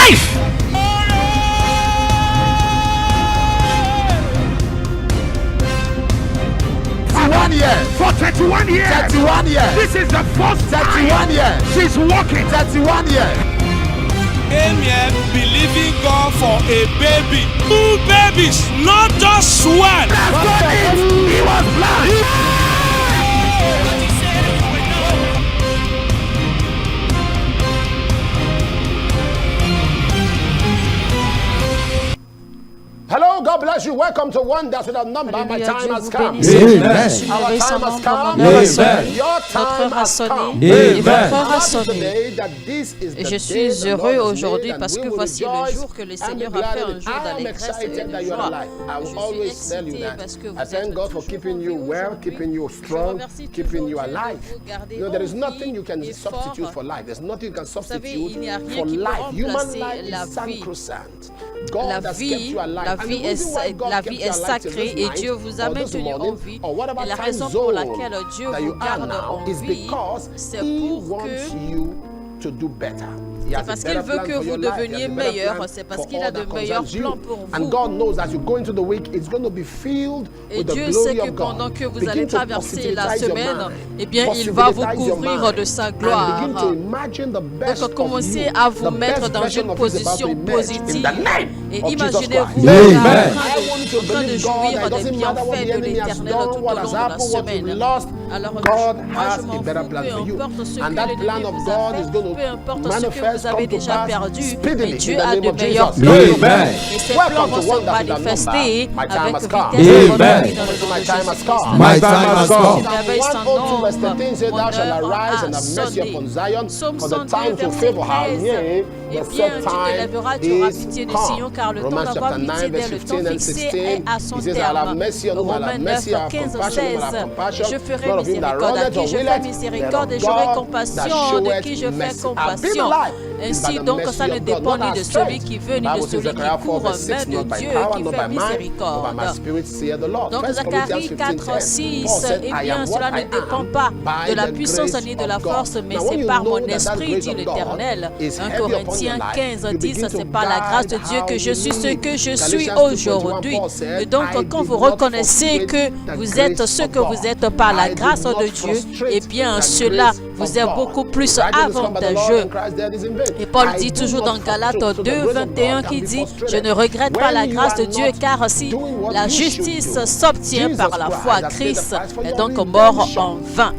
life. For 31 years. 31 years. This is the first 31 years. She's walking. 31 years. Came here believing God for a baby. 2 babies, not just one. He was blind. Hello, God bless you. Welcome to Wonders Without Number. My time has come. Amen. Our time has come. Amen. Your time has come. Amen. Votre heure a sonné. Et je suis heureux aujourd'hui parce que voici le jour que le Seigneur a fait, un jour d'allégresse et de joie. Je suis excité parce que vous êtes toujours keeping you well, keeping you strong, keeping you alive. You know, there is nothing you can substitute for life. There's nothing you can substitute for life. Human life is sacrosanct. God has kept you alive. La vie est sacrée et Dieu vous a maintenu en vie. Et la raison pour laquelle Dieu vous garde en vie, c'est pour que c'est parce qu'il veut que vous deveniez meilleur, c'est parce qu'il a de meilleurs plans pour vous. Et Dieu sait que pendant que vous allez traverser la semaine, eh bien, il va vous couvrir de sa gloire. Donc, commencez à vous mettre dans une position positive et imaginez-vous en train de jouir des bienfaits de l'Éternel tout au long de la semaine. Alors, moi, je m'en fous, peu importe ce que l'ennemi vous a fait, peu importe ce que vous avez déjà perdu, mais Dieu a de meilleurs plans pour vous. Et ces plans vont se manifester avec vitesse dans le nom de Jésus-Christ. My time has come. Réveille son nom, mon heure a sonné. Psaume 102, verset 13. Eh bien, tu te lèveras, tu auras pitié de Sion, car le temps d'avoir pitié dès le temps fixé est à son terme. Romains 9, 15, 16. Je ferai miséricorde à qui je fais miséricorde et j'aurai compassion de qui je fais compassion. Ainsi donc, ça ne dépend ni de celui qui veut, ni de celui qui court, mais de Dieu qui fait miséricorde. Donc, Zacharie 4, 6, eh bien, cela ne dépend pas de la puissance ni de la force, mais c'est par mon esprit, dit l'Éternel. 1 Corinthiens 15, 10, c'est par la grâce de Dieu que je suis ce que je suis aujourd'hui. Et donc, quand vous reconnaissez que vous êtes ce que vous êtes par la grâce de Dieu, eh bien, cela vous est beaucoup plus avantageux. Et Paul dit toujours dans Galates 2, 21 qui dit « Je ne regrette pas la grâce de Dieu car si la justice s'obtient par la foi, Christ est donc mort en vain. »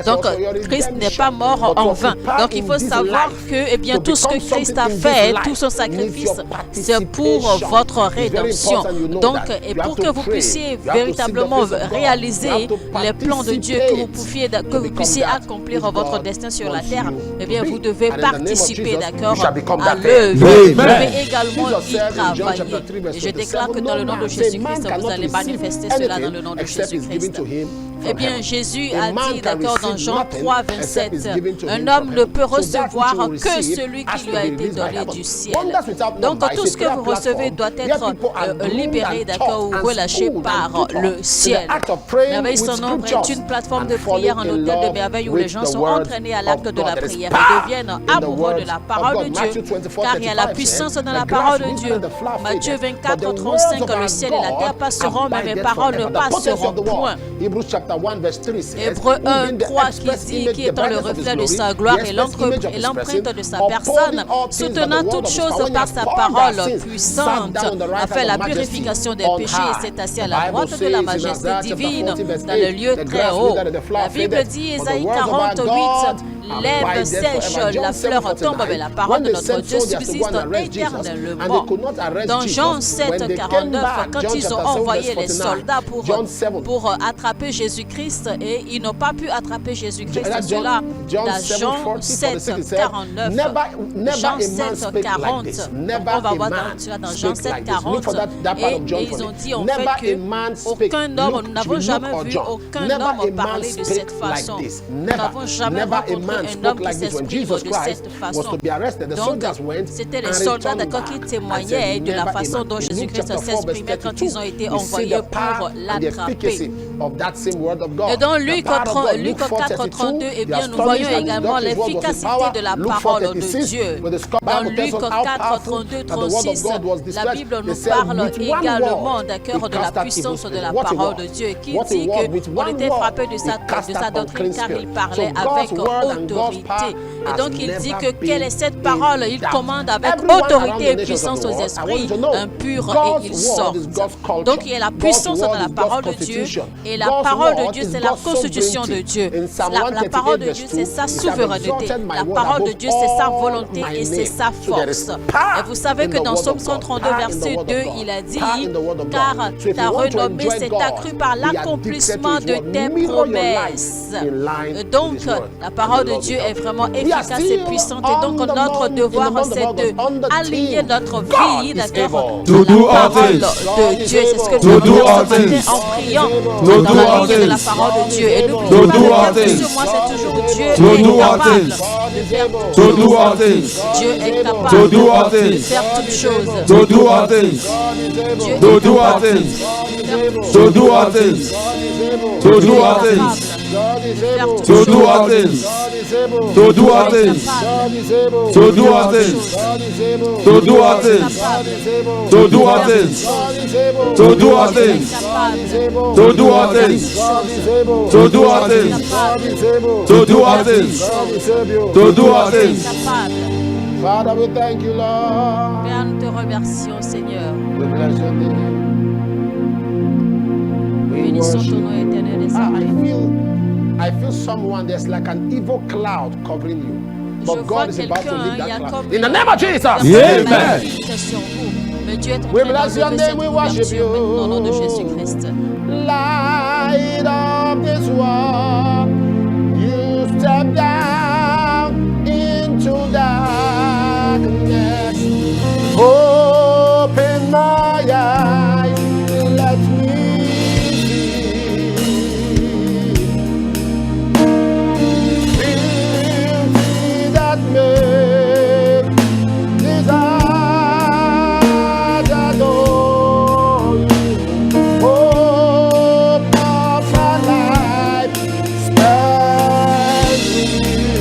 Donc Christ n'est pas mort en vain. Donc il faut savoir que eh bien, tout ce que Christ a fait, tout son sacrifice, c'est pour votre rédemption. Donc, et pour que vous puissiez véritablement réaliser les plans de Dieu, que vous puissiez accomplir votre destin sur la terre, eh bien, vous devez participer, d'accord, à l'œuvre. Vous devez également y travailler. Et je déclare que dans le nom de Jésus-Christ, vous allez manifester cela dans le nom de Jésus-Christ. Eh bien, Jésus a dit, d'accord, dans Jean 3, 27, un homme ne peut recevoir que celui qui lui a été donné du ciel. Donc, tout ce que vous recevez doit être libéré, d'accord, ou relâché par le ciel. Merveille son nombre est une plateforme de prière, un hôtel de merveille où les gens sont entraînés à l'acte de la prière et deviennent amoureux de la parole de Dieu, car il y a la puissance dans la parole de Dieu. Matthieu 24, 35, le ciel et la terre passeront, mais mes paroles ne passeront point. Hébreux 1, 3 qui étant le reflet de sa gloire et l'empreinte de sa personne, soutenant toutes choses par sa parole puissante, a fait la purification des péchés et s'est assis à la droite de la majesté divine dans le lieu très haut. La Bible dit, Ésaïe 48, l'herbe sèche, la fleur tombe, mais la parole de notre Dieu subsiste éternellement. Dans Jean 7, 49, quand ils ont envoyé les soldats pour attraper Jésus-Christ et ils n'ont pas pu attraper Jésus-Christ, cela dans Jean 7, 49. Jean 7, 40. On va voir cela dans Jean 7, 40. Et ils ont dit en fait qu'aucun homme, nous n'avons jamais vu aucun homme parler de cette façon. Nous n'avons jamais rencontré un homme qui s'exprime de cette façon. Donc, c'était les soldats qui témoignaient de la façon dont Jésus-Christ s'exprimait quand ils ont été envoyés pour l'attraper. of that same word of God. Et dans The Luc power of God, 4:32, eh bien, nous voyons également l'efficacité de la parole de Dieu. Dans Luc 4:32-36, la Bible nous parle également d'accord de la puissance de la parole de Dieu, qui dit qu'on était frappé de sa doctrine car il parlait avec autorité. Et donc il dit que quelle est cette parole? Il commande avec autorité et puissance aux esprits impurs et ils sortent. Donc il y a la puissance de la parole de Dieu, et la parole de Dieu c'est la constitution de Dieu. La parole de Dieu c'est sa souveraineté. La parole de Dieu c'est sa volonté et c'est sa force. Et vous savez que dans Psaume 132 verset 2 il a dit car ta renommée s'est accrue par l'accomplissement de tes promesses. Donc la parole de Dieu est vraiment efficace et puissante, et donc notre devoir c'est de aligner notre vie, d'accord, la parole de Dieu. C'est ce que nous avons fait en priant dans la ligne de la parole de Dieu. Et n'oubliez pas que sur moi c'est toujours Dieu est capable de faire toutes choses. Dieu est capable de faire toutes choses. Dieu Father, we thank you, Lord. Père, nous te remercions, Seigneur. We bless your name. We Bénissons worship. ton nom éternel et saint. I feel someone, there's like an evil cloud covering you. Je But vois God is about to quelqu'un, leave il y a that comme cloud. In the name of Jesus. Amen. maléfique sur vous. Mais Dieu est en We train bless your d'enlever name, cette we worship couverture you. maintenant au nom de Jésus-Christ. Light of this world, you step down into darkness. Open my eyes, let me see. Beauty that makes these eyes adore you. Hope of a life spent with you.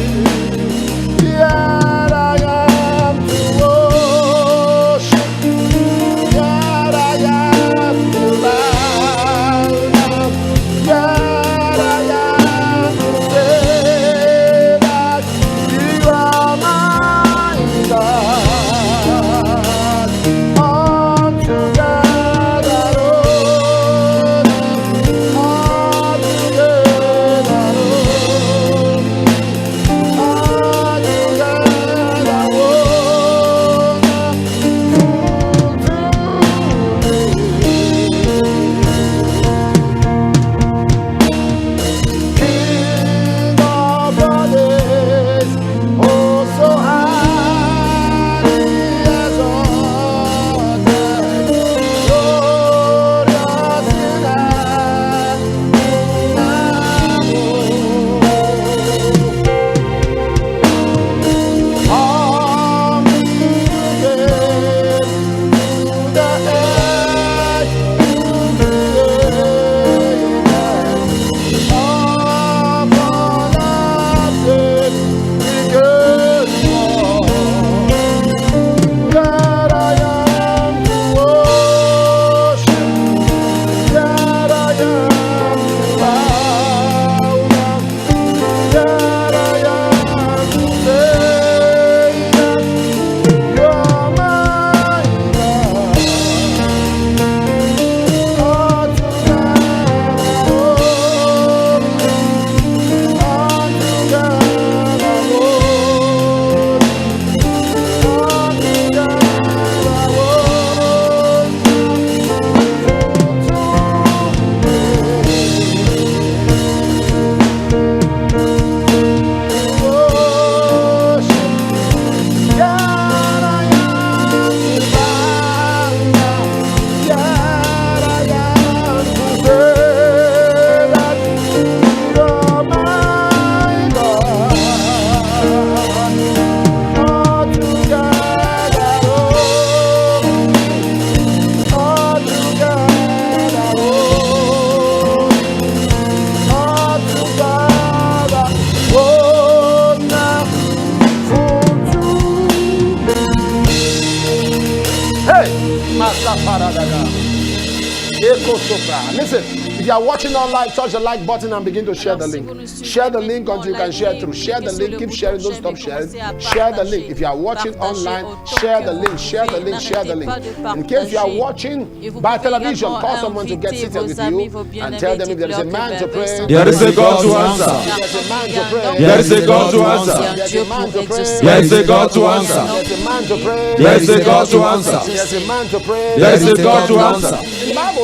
Listen, if you are watching online, touch the like button and begin to share the link. Share the link until you can share through. Share the link, keep sharing, don't stop sharing. Share the link. If you are watching online, share the link, share the link, share the link. In case you are watching by television, call someone to get seated with you and tell them if there is a man to pray. There is a God to answer. There's a man to pray. There is a God to answer. There's a man to pray. There is a God to answer. There's a man to pray. There is a God to answer. There's a man to pray. There is a God to answer.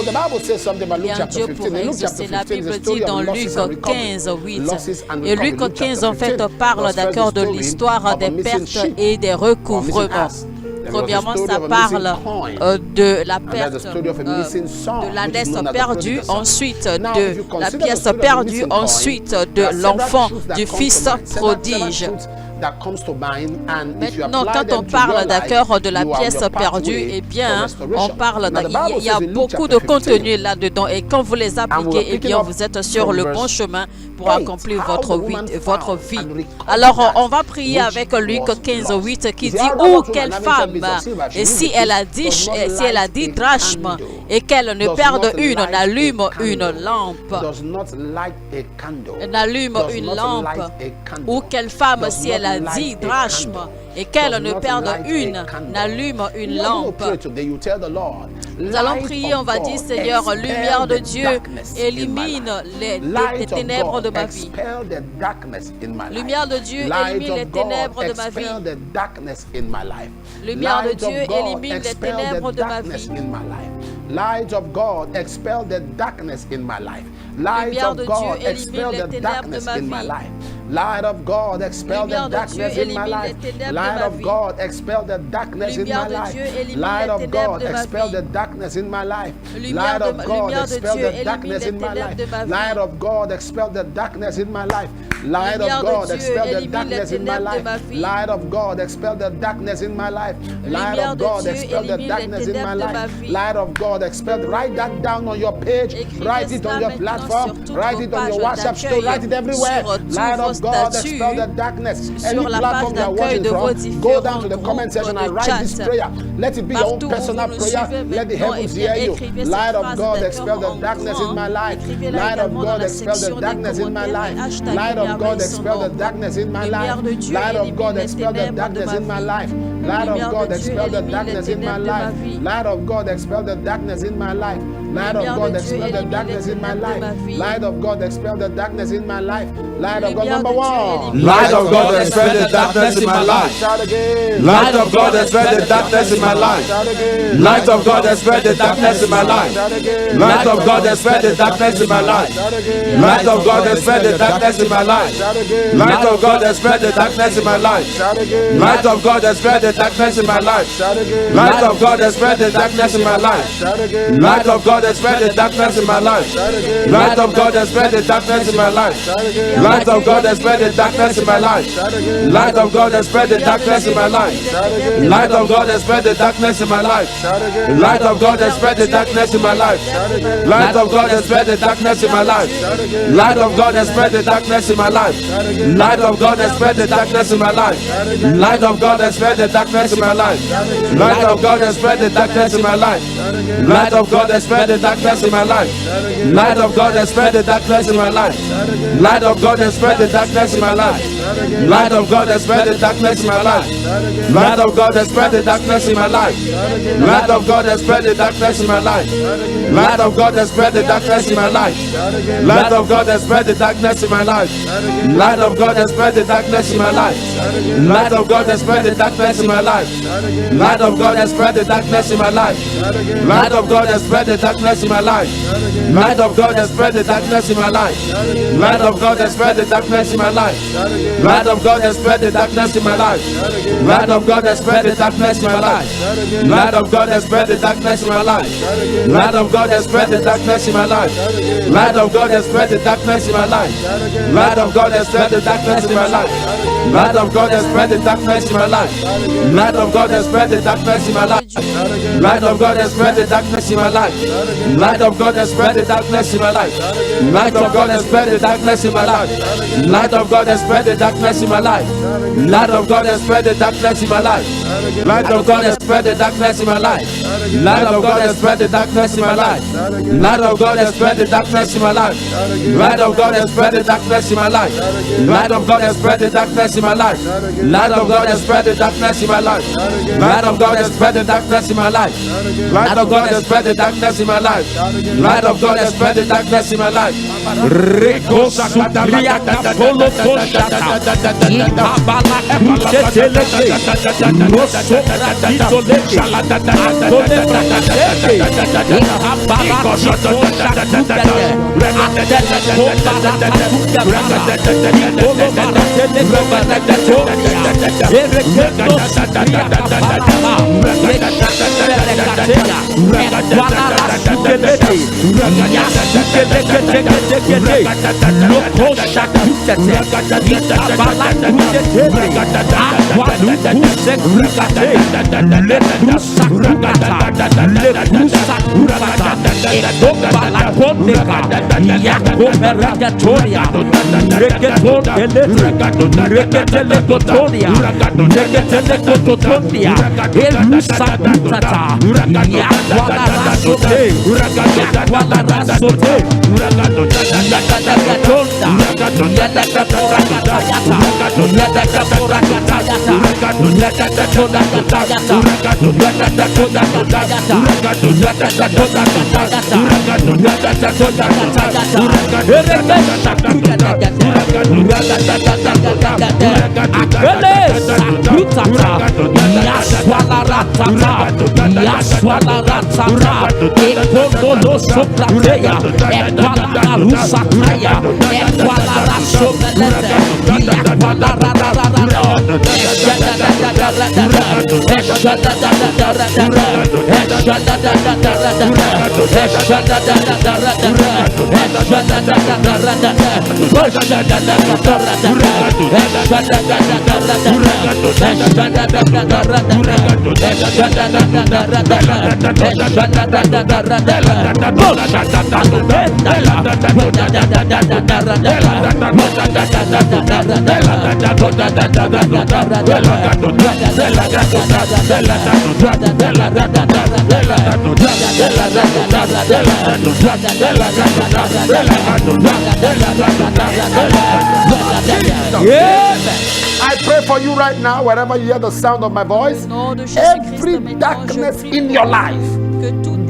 The Bible says something about Luke chapter 15. In Luke chapter 15, the story of losses and recovery. Losses and Et recovery. Luc 15, en fait, parle d'accord de l'histoire des pertes et des recouvrements. Premièrement, ça parle de la perte de l'ânesse perdue, ensuite de la pièce perdue, ensuite de l'enfant, du fils prodige. Maintenant, quand on parle d'accord de la pièce perdue, eh bien, on parle, il y a beaucoup de contenu là-dedans et quand vous les appliquez, eh bien, vous êtes sur le bon chemin pour accomplir votre vie. Alors, on va prier avec Luc 15:8 qui dit « Ou quelle femme, et si elle a 10 drachmes et qu'elle ne perde une, n'allume une lampe. » N'allume une lampe. Ou quelle femme, si elle a 10 drachmes et qu'elle ne perde une, n'allume une lampe. Nous allons prier, on va dire, Seigneur, lumière de Dieu, élimine les ténèbres de ma vie. Lumière de Dieu, élimine les ténèbres de ma vie. Lumière de Dieu, élimine les ténèbres de ma vie. Light of God, expel the darkness in my life. Light of God, expel the darkness in my life. Light of God, expel the darkness in my life. Light of God, expel the darkness in my life. Light of God, expel the darkness in my life. Light of God, expel the darkness in my life. Light of God, expel the darkness in my life. Light of God, expel the darkness in my life. Light of God, expel the darkness in my life. Light of God, expel the darkness in my life. Light of God, expel. Write that down on your page. Write it on your platform. Write it on your WhatsApp story. Write it everywhere. Light of God, expel the darkness. Any platform you are watching from, go down to the comment section and write this prayer. Let it be your own personal prayer. Let the heavens hear you. Light of God, expel the darkness in my life. Light of God, expel the darkness in my life. Light of God, expel the darkness in my life. Light of God, expel the darkness in my life. Light of God, expel the darkness in my life. Light of God, expel the darkness in my life. Light of God, expel the darkness in my life. Light of God, expel the darkness in my life. Light of God, number one. Light of God, expel the darkness in my life. Shout again. Light of God, expel the darkness in my life. Shout again. Light of God, expel the darkness in my life. Shout again. Light of God, expel the darkness in my life. Shout again. Light of God, expel the darkness in my life. Shout again. Light of God, expel the darkness in my life. Shout again. Light of God, expel the darkness in my life. Shout again. Light of God, expel the darkness in my life. Shout again. Light of God, expel the darkness in my life. Shout again. Light of God, expel the darkness in my life. Shout again. Light of God, expel the darkness in my life. Shout again. Light of God, expel the darkness in my life. Shout again. Light of God, expel the darkness in my life. Shout again. Light of God, expel the darkness in my life. Shout again. Light of God, expel the darkness in my life. Shout again. Light of God, expel the darkness in my life. Light of God, expel the darkness in my life. Light of God, expel the darkness in my life. Light of God, expel the darkness in my life. Light of God, expel the darkness in my life. Light of God, expel the darkness in my life. Light of God, expel the darkness in my life. Light of God, expel the darkness in my life. Light of God, expel the darkness in my life. Light of God, expel the darkness in my life. Light of God, expel the darkness in my life. Light of God, expel the darkness in my life. Light of God, expel the darkness in my life. Light of God, expel the darkness in my life. Light of God, expel the darkness in my life. Light of God, expel the darkness in my life. Light of God, expel the darkness in my life. Light of God, expel the darkness in my life. Light of God, expel the darkness in my life. Light of God, expel the darkness in my life. Light of God, expel the darkness in my life. Light of God, expel the darkness in my life. Light of God, expel the darkness in my life. Light of God, expel the darkness in my life. Light of God, expel the darkness in my life. Light of God, expel the darkness in my life. Light of God, expel the darkness in my life. Light of God, expel the darkness in my life. Light of God, expel the darkness in my life. Light of God, expel the darkness darkness in my life. Light of God expel the darkness in my life. Light of God expel the darkness in my life. Light of God expel the darkness in my life. Light of God expel the darkness in my life. Light of God expel the darkness in my life. Light of God expel the darkness in my life. Light of God expel the darkness in my life. Light of God expel the darkness in my life. Light of God expel the darkness in my life. Light of God expel the darkness in my life. Rico Sutria Capolo Toshata. Abala Epaletele. Rosso Ratito Leke. I pray for you right now, wherever you hear the sound of my voice. Every darkness in your life,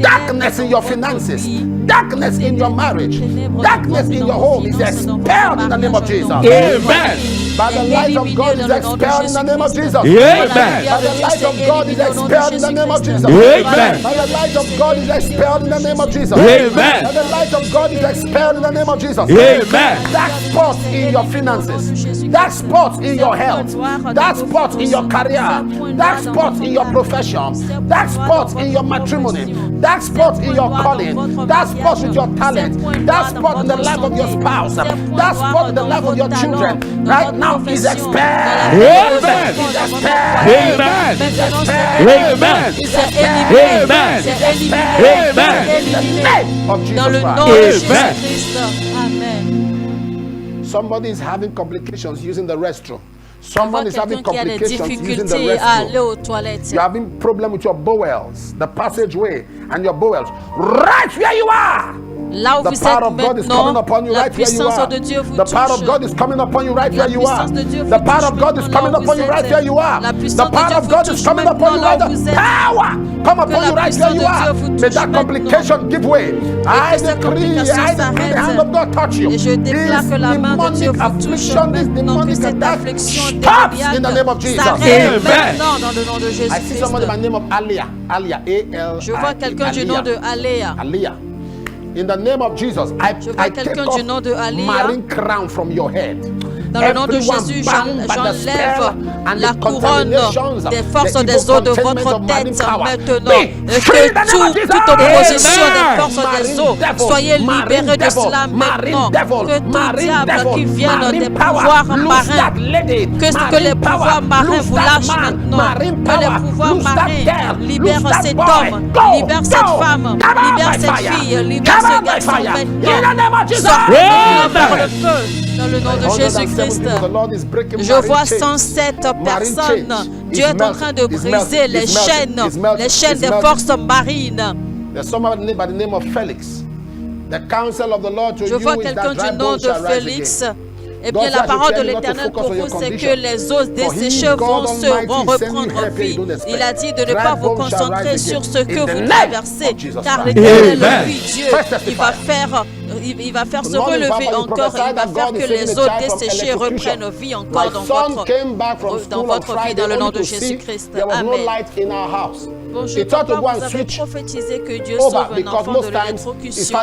darkness in your finances, darkness in your marriage, darkness in your home is expelled in the name of Jesus. Amen. By the light of God is expelled in the name of Jesus. Amen. By the light of God is expelled in the name of Jesus. Amen. By the light of God is expelled in the name of Jesus. Amen. By the light of God is expelled in the name of Jesus. Amen. That spot in your finances, that spot in your health, that spot in your career, that spot in your profession, that spot in your matrimony, that spot in your calling, that spot with your talent, that spot in the life of your spouse, that spot in the life of your children, right now is expelled. Amen. Is expelled. Amen. Amen. Amen. Amen. In the name of Dans le Jesus nom Christ. de Amen. Jésus-Christ. Amen. Somebody is having complications using the restroom. Je vois Someone is having quelqu'un qui a des complications using the difficultés à aller restroom. aux toilettes. You're having problem with your bowels, the passageway, and your bowels. Right where you are. Là où The vous power êtes of God is coming maintenant, upon you la right where you puissance are. de Dieu vous The power of touche. God is coming upon you right La where you are. puissance de Dieu vous The power touche of God is maintenant coming là où upon you vous right êtes. where you are. La The puissance de power Dieu of vous God is touche coming upon you maintenant là right où vous there. êtes. Power come Que upon la you right puissance where you de are. Dieu vous May touche that complication give way. I que cette decree, complication I decree the hand of God touch you. Et je déclare que la main de Dieu This vous touche affliction, this maintenant, que demonic cette attack affliction stops in the name of démoniaque Jesus. s'arrête Amen. maintenant dans le nom de I see somebody by Jésus-Christ. the name of Alia. Alia, A-L-I-A. Je vois quelqu'un du nom de Aléa. Alia. In the name of Jesus, I Je vois take quelqu'un off du nom de Alia. marine crown from your head. Dans le nom de Everyone Jésus, bound by the spell j'enlève and la the couronne contaminations, des the forces evil des eaux de containment votre of marine tête power. maintenant. Be free in the name of Jesus. Toute opposition Amen. des forces des eaux, Devil, soyez marine libérés de devil, cela marine maintenant. devil, Que tout marine diable devil, qui vienne marine des power, pouvoirs lose marins, that lady, que marine les pouvoirs power, marins lose vous that lâchent man, maintenant. marine Que les power, pouvoirs lose that marins girl, lose libèrent that cet boy. homme, Go, libèrent go, cette femme, come out libèrent by cette fire, fille, libèrent come ce out by garçon fire. In the maintenant. name of Jesus. Sortez maintenant par Amen. le feu. Dans le nom de Jésus-Christ, je vois 107 personnes. Dieu est en train de briser les chaînes des forces marines. Je vois quelqu'un du nom de Félix. Eh bien, la parole de l'Éternel pour vous, c'est que les os desséchés vont reprendre vie. Il a dit de ne pas vous concentrer sur ce que vous traversez, car l'Éternel, lui, Dieu, il va faire se relever encore, il va faire que les os desséchés reprennent vie encore dans votre vie, dans le nom de Jésus-Christ. Amen. Bonjour, papa, vous avez prophétisé que Dieu sauve un enfant de l'électrocution.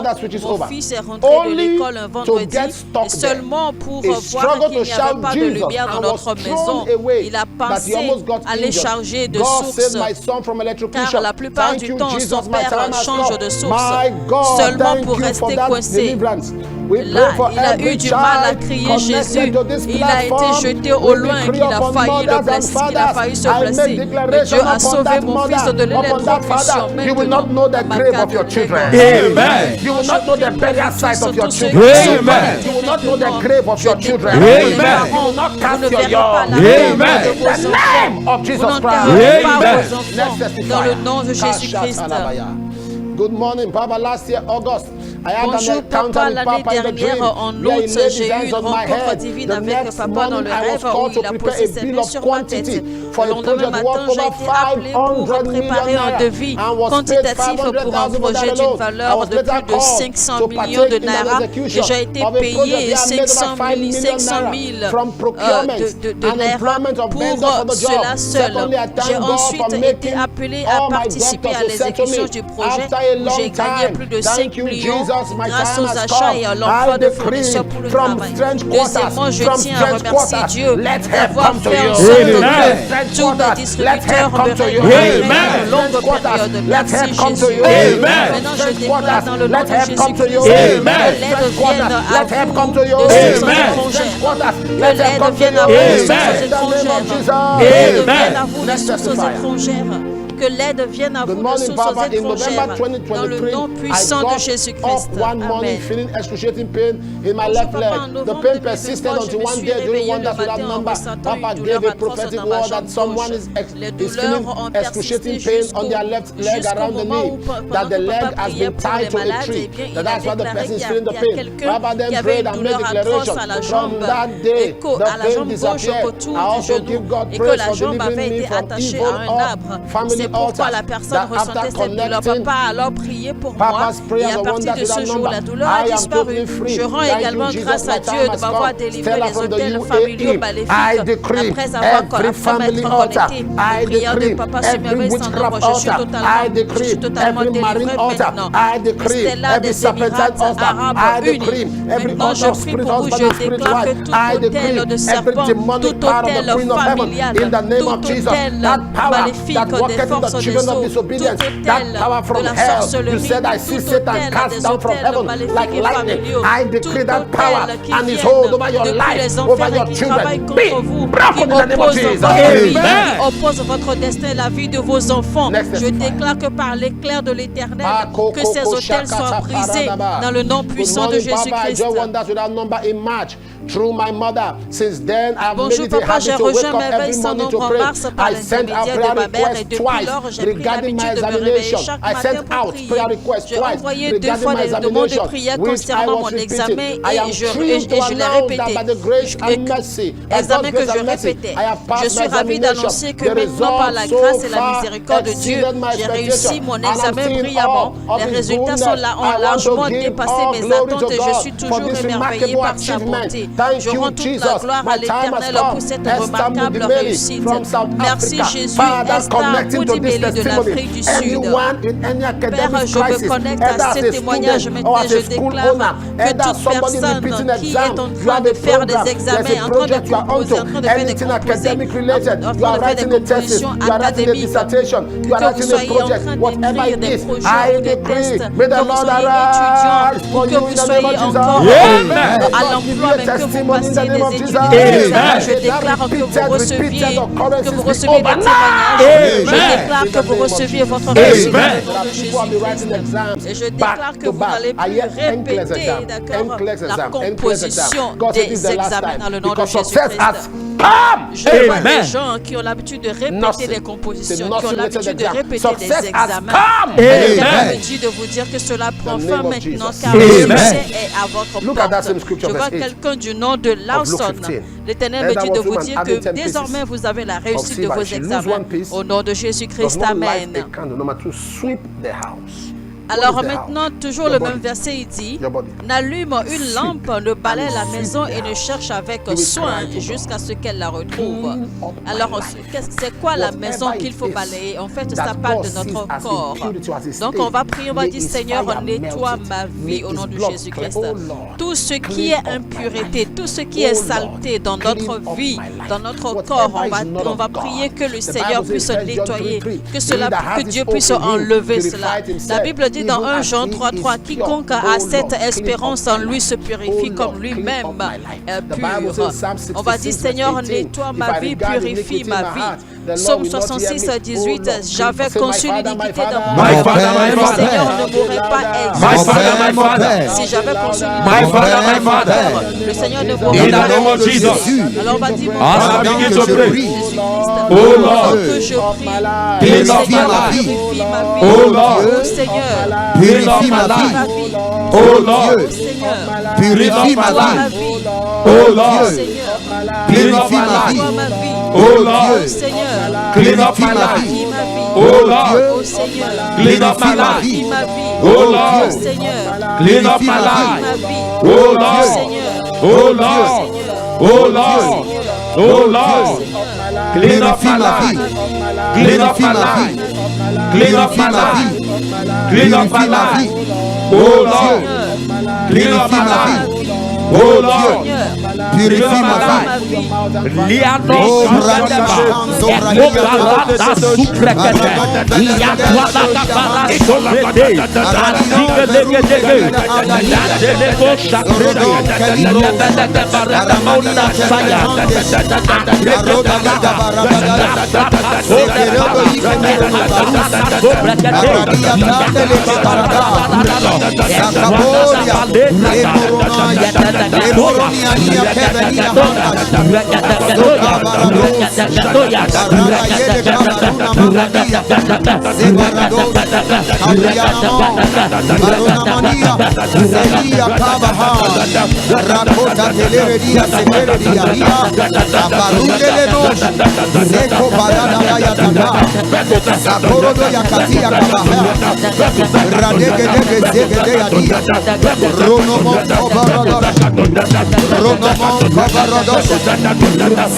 Mon fils est rentré de l'école un vendredi et seulement pour voir qu'il n'y avait pas de lumière dans notre maison, il a pensé aller charger de source, car la plupart du temps, son père change de source, seulement pour rester coincé. Là, il a eu du mal à crier Jésus. Il a été jeté au loin, qu'il a failli le blesser, qu'il a failli se blesser. Mais Dieu a sauvé mon fils de l'électrocution. You will not know the grave of your children. Amen. You will not know the burial site of your children. Amen. You will not know the grave of your children. Amen. You will not cast your young. Amen. In the name of Jesus Christ. Amen. Dans le nom de Jésus-Christ. Good morning, Papa. Last year, August, I had Bonjour an encounter papa, with l'année Papa in the dernière dream. en Where he août, laid j'ai his eu hands une on my rencontre head. divine The avec next papa dans morning, le I was rêve où called to il a prepare posé a ses bill mains of sur ma tête. quantity Le for a lendemain project matin, worth j'ai over été appelé pour 500 préparer million un naira devis and was paid quantitatif pour un 500,000 projet d'une alone. I valeur was de later plus de called 500 to millions de partake in an naira et execution j'ai été of a payé project 500 000 from procurement de and naira employment of vendors for pour the job. cela seul. Secondly, I J'ai thank God for ensuite été making appelé à all my participer à debtors to settle l'exécution me. du projet After a où long j'ai gagné plus de time, 5 thank you, millions Jesus, my grâce time aux has achats et à come. l'emploi I de decree fournisseurs pour le from travail. strange Deuxièmement, je quarters, tiens à from remercier strange Dieu let help d'avoir come to fait en you. sorte Amen. que tous mes distributeurs me rémunèrent une longue période. Merci Jésus. Amen. Maintenant, je déclare dans le nom de Jésus-Christ que Amen. l'aide vienne à Let help come to vous you. de sources Amen. étrangères. Que Let help l'aide come to vienne you. à vous de Amen. sources étrangères. Que Amen. l'aide vienne à vous de Let's sources testify. étrangères. Que l'aide vienne à vous Good de morning, sources Papa. In November étrangères. Dans le 2023, nom I puissant de got Jésus-Christ. up one morning Amen. feeling excruciating pain in my left Papa, en leg. The novembre pain persisted 2023, until je me one suis day doing réveillée wonders le with that matin en number. ressentant Papa une gave douleur a prophetic atroce dans ma word that jambe someone gauche. Les is feeling douleurs ont excruciating persisté pain on their left leg jusqu'au around the moment knee. où That the pendant que leg papa has priait been pour les tied to a malades, eh tree. bien, il That's a why the déclaré person is qu'il y feeling the a pain. quelqu'un Papa qui then avait prayed une and made douleur atroce declaration. à la From jambe that day, et à la the pain jambe gauche disappeared. autour I du also genou give God et que praise la for jambe avait delivering me été from attachée evil à un arbre. family C'est pourquoi altars. la personne That ressentait after cette douleur. connecting Papa a alors prié pour moi Papa's et prayers à and partir wonders de with ce that jour, number, la douleur I a am disparu. totally free. Je rends Thank également you, Jesus, grâce à my Dieu time de has m'avoir come. délivré Stella les from the hôtels UAE. familiaux maléfiques I decree après avoir every family m'être altar. connecté I aux prières de decree Papa sur every mes witchcraft cendres. Je suis altar. I decree totalement every marine délivré altar. maintenant. I decree Stella every des serpentine Émirats altar. arabes I unis. decree every Maintenant, altar je of prie spirit pour vous. husband Je and spirit déclare que wife. tout I autel decree de every serpent, demonic tout power of the autel Queen of Heaven familial, in the name tout of Jesus. autel That power maléfique that des worketh in the forces des children of eaux, tout disobedience. autel That power from de la hell. You sorcellerie, said I see tout Satan autel cast des down from autels heaven maléfiques like et lightning. familiaux, I tout decree that power autel qui and his viennent hold over your depuis life, les over enfers your et qui children. travaillent Be contre vous, qui broken in the name of opposent Jesus. votre vie, qui Amen. opposent votre destin, la vie de vos enfants. Next Je testify. déclare que par l'éclair de l'Éternel, que ces autels soient brisés dans le nom puissant de Jésus-Christ. Through my mother. Since then, I've made Bonjour it a papa, j'ai habit to wake rejoint up mes veilles every sans morning to nombre en pray. mars par I sent out l'intermédiaire prayer de ma mère et requests depuis twice lors, j'ai pris regarding my l'habitude de me réveiller examination. chaque I matin sent pour out prayer prier. requests J'ai twice envoyé 2 regarding fois my des demandes de examination, prière which I concernant was mon repeating. examen I am et je thrilled to l'ai announce répété. that by the grace and mercy, by God's Examen que grace je and mercy, répétais. I have Je passed suis my ravi examination. d'annoncer que The maintenant, par la results grâce et so la far miséricorde de Dieu, exceeded my j'ai réussi expectation. mon And I'm examen seeing brillamment. all of Les His résultats goodness. ont I want largement to give dépassé all mes glory attentes to et je God suis for toujours this émerveillé remarkable par sa achievement. bonté. Thank Je you, rends toute la Jesus. gloire My à time has l'Éternel come. pour cette Esther remarquable Mudimeli réussite. from South Merci Africa. Jésus, Father, Esther connecting to this Mudimeli de testimony. l'Afrique du Sud. Anyone in any Père, academic je me crisis, connecte either à as ces a témoignages student maintenant or et as je a school déclare owner, que either toute somebody repeating personne qui exam, est en you train have de a faire des program, examens, there's a en train de project you are composer, en onto, train de faire des anything composés, academic related, en you train are de faire writing des a thesis, compositions you are writing a académiques, dissertation, you are que vous writing a soyez en project, train whatever d'écrire it des is, projets I ou des decree, tests, may the que vous Lord soyez arise étudiant for ou que you vous in the name soyez of Jesus. encore Amen. à l'emploi, même que vous passiez des Amen. études universitaires, je déclare que vous receviez des témoignages. Je déclare que vous receviez votre réussite au nom de Jésus-Christ. Et je déclare que vous n'allez plus répéter, d'accord, la composition des examens dans le nom de Jésus-Christ. Je vois des gens qui ont l'habitude de répéter des compositions, qui ont l'habitude de répéter des examens. Et je dit de vous dire que cela prend fin maintenant, car le succès est à votre porte. Je vois quelqu'un du nom de Lawson. L'Éternel me dit de vous dire que désormais vous avez la réussite de vos examens. Au nom de Jésus-Christ, amen. Alors maintenant, toujours le même verset, il dit, n'allume une lampe, ne balaie la maison et ne cherche avec soin jusqu'à ce qu'elle la retrouve. Alors, c'est quoi la maison qu'il faut balayer? En fait, ça parle de notre corps. Donc, on va prier, on va dire, Seigneur, nettoie ma vie au nom de Jésus-Christ. Tout ce qui est impureté, tout ce qui est saleté dans notre vie, dans notre corps, on va prier que le Seigneur puisse nettoyer, que Dieu puisse enlever cela. La Bible dit dans 1 Jean 3:3, quiconque a cette espérance en lui se purifie comme lui-même pur. On va dire, Seigneur, nettoie ma vie, purifie ma vie. Psaume 66:18, j'avais conçu l'iniquité dans mon cœur. Le Seigneur ne m'aurait pas aidé. Si j'avais conçu l'iniquité dans mon cœur, le Seigneur ne m'aurait pas aidé. Alors on va dire, que je prie, le Seigneur purifie ma vie. Oh Seigneur, purifie ma vie. Oh Dieu, purifie ma vie. Oh Dieu, purifie ma vie. Oh Dieu, clean up my life. Oh Lord, clean up my life. Oh Lord, clean up my life. Oh Lord, oh Lord, oh Lord, oh Lord, clean up my life. Clean up my life. Clean up my life. Clean up my life. Oh Lord, clean up my life. Oh Lord, purifie ma vie.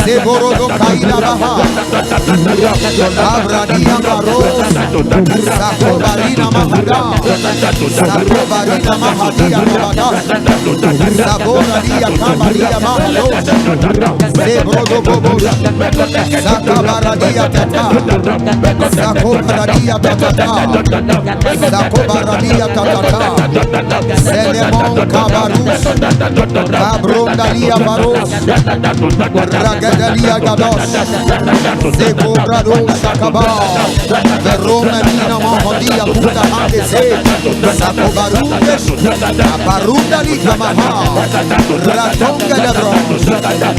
Seborodo kaina baha Abradia baros Sakobarina mahada Sakobarina mahadia mahada Saboradia kamaria mahado Seborodo bobo Sakabaradia tata Sakobaradia tata Sakobaradia tata Selemon kabarus Kabrondalia baros Ragadalia gados Seko brado shakaba Verona mina mahodia puta hande se Sako barudes Aparunda li kamaha Ratonga lebro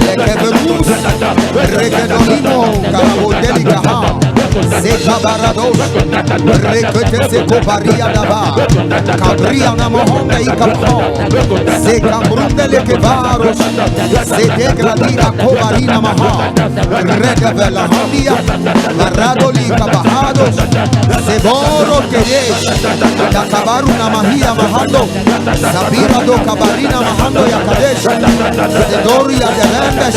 Leke berus Rekedolimo Karabodeli kaha Seka barados Rekete seko baria daba Kabria na mohonga ikapho Seka brunde leke baros Seke gradira kobarina maha Redevela handia Maradoli kabahados Seboro keyesh Dakabaruna mahia mahando Sabira do kabarina mahando ya kadesh Sedoria de vendes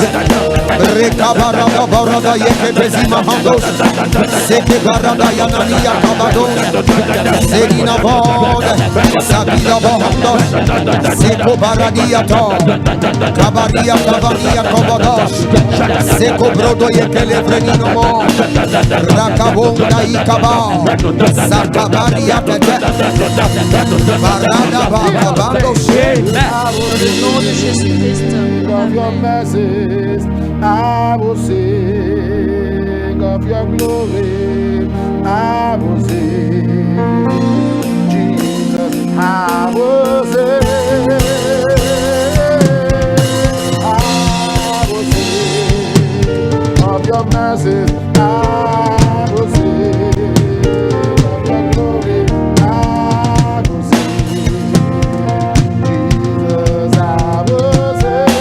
Rekabara barada yeke bezi mahandos Seke barada yanania kabado. Selina bond. Sabila bondo. Seko baradia to. Kabaria kabania kobodosh. Seko brodo yekele vrenino mo. Rakabonda ikaba. Sakabaria tete. Barada bakabando she. Au nom de Jésus-Christ. Of your mercies, I will sing of your glory. I will sing, Jesus. I will sing. I will sing of your mercies. I will sing of your glory. I will sing, Jesus. I will sing.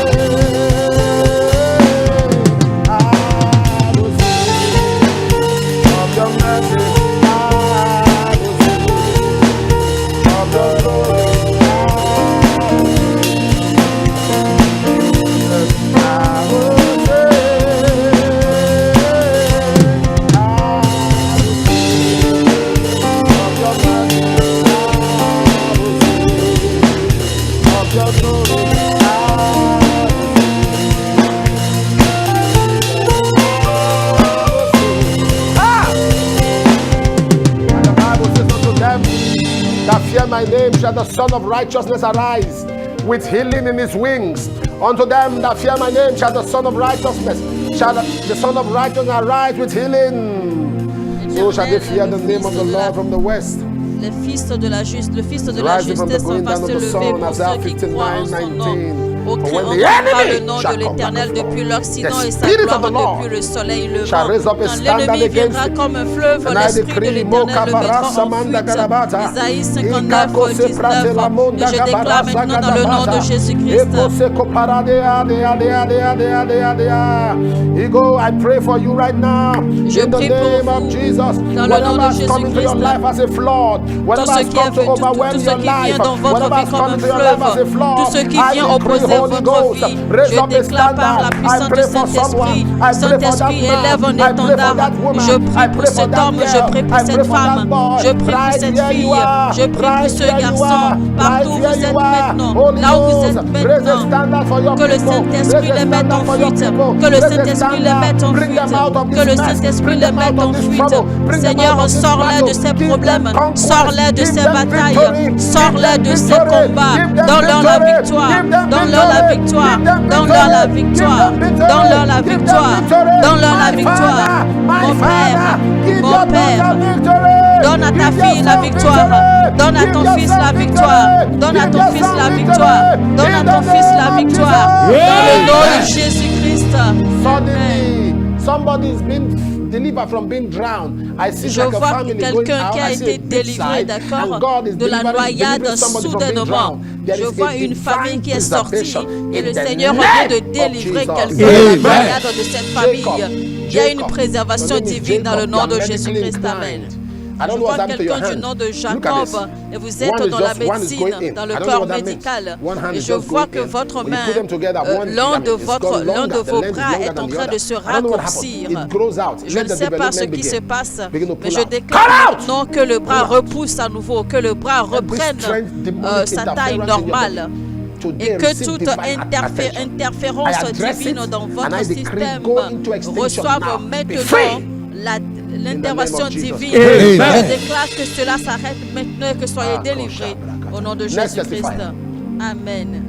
That fear my name shall the Son of Righteousness arise with healing in his wings. Unto them that fear my name shall the Son of Righteousness, shall the Son of Righteousness arise with healing. So shall they fear the name of the Lord from the west. Le Fils de la justesse va se lever pour ceux qui croient en son nom. Au cri, on entendra le nom de l'Éternel depuis l'Occident et sa gloire depuis le soleil levant. Quand l'ennemi viendra comme un fleuve, l'Esprit de l'Éternel le mettra en fuite. Isaïe 59, 19. Et je déclare maintenant dans le nom de Jésus-Christ. Ego, I pray for you right now. Je In the prie name pour of vous. Jesus. Dans le nom de Whatever has come into your life as a flood, whatever has come to overwhelm your life, whatever has come into your life as a flood, tout ce qui I vient decree, opposer Holy votre Ghost, vie, raise je up a déclare par la standard. I puissance pray du for someone. Saint-Esprit. I pray for that Saint-Esprit, élève un man. I pray for étendard. that woman. Je I prie pray pour for cet that homme, girl. je prie pour I pray cette for that femme, boy. je prie pour Right cette where you fille, are. je prie pour Right ce where you garçon, are. partout où Right where vous êtes you are. maintenant, Holy là où vous Ghost, êtes raise a maintenant. standard for your Que le people. Saint-Esprit Raise a les mette standard en for your fuite. people. Que le Raise a Saint-Esprit les standard. mette en Bring them fuite. out of Que this le mess. Saint-Esprit Bring les them mette out en of this fuite. trouble. Bring them Seigneur, out of this sors-les de battle. ces Give problèmes. them conquest. Sors-les de Give ces them batailles. victory. Sors-les Give de them ces victory. combats. Give them Donne-leur la victory. victoire. Give them Donne-leur la victory. victoire. Give them Donne-leur la victory. victoire. Give them victory. Donne-leur la Give them victoire. victory. Donne-leur la My victoire. Father, my Mon Père, Father, give mon your Père, daughter victory. donne à ta Give fille la yourself victoire. victory. Donne à Give ton fils yourself la victoire. victory. Donne à Give ton fils yourself la victory. victoire. Donne à In ton the fils la name of victoire. Jesus. Dans le nom Amen. de Jésus-Christ. Amen. Suddenly, somebody's been delivered from being drowned. I see Je like a vois family going quelqu'un out. qui a I see été a big délivré, side, d'accord, and God is de la delivering noyade somebody from being soudainement. drowned. There Je is vois a une famille qui est sortie preservation et in le the Seigneur name vient de of délivrer Jesus. quelqu'un de la Amen. noyade de cette famille. Jacob, Il y a une Jacob. préservation Your name is divine dans le Jacob. nom You de are medically Jésus-Christ. Amen. inclined. I Je don't know vois what's happened to your quelqu'un du hand. nom de Look at Jacob this. et vous êtes One is dans la just- one is médecine, going in. dans I le don't know corps what that means. médical. One hand Et is je just vois going que in. votre When you main, put them together, one- l'un de it's gone l'un longer. de The vos length is bras longer est than en the train other. de se I don't know what raccourcir. happened. It grows out. Je Let ne the sais pas ce development qui se begin. passe, Begin to mais pull je out. déclare Come out! maintenant que le bras Pull out. repousse à nouveau, que le bras reprenne strength, demonic sa taille interference in your normale. Today, Et que receive toute divine attention. I interférence address divine it dans and votre I decree système go into extinction reçoive now. Be maintenant free. l'intervention In the name of divine. Jesus. Amen. Je déclare que cela s'arrête maintenant et que soyez délivrés au nom de Next Jésus-Christ. testifier. Amen.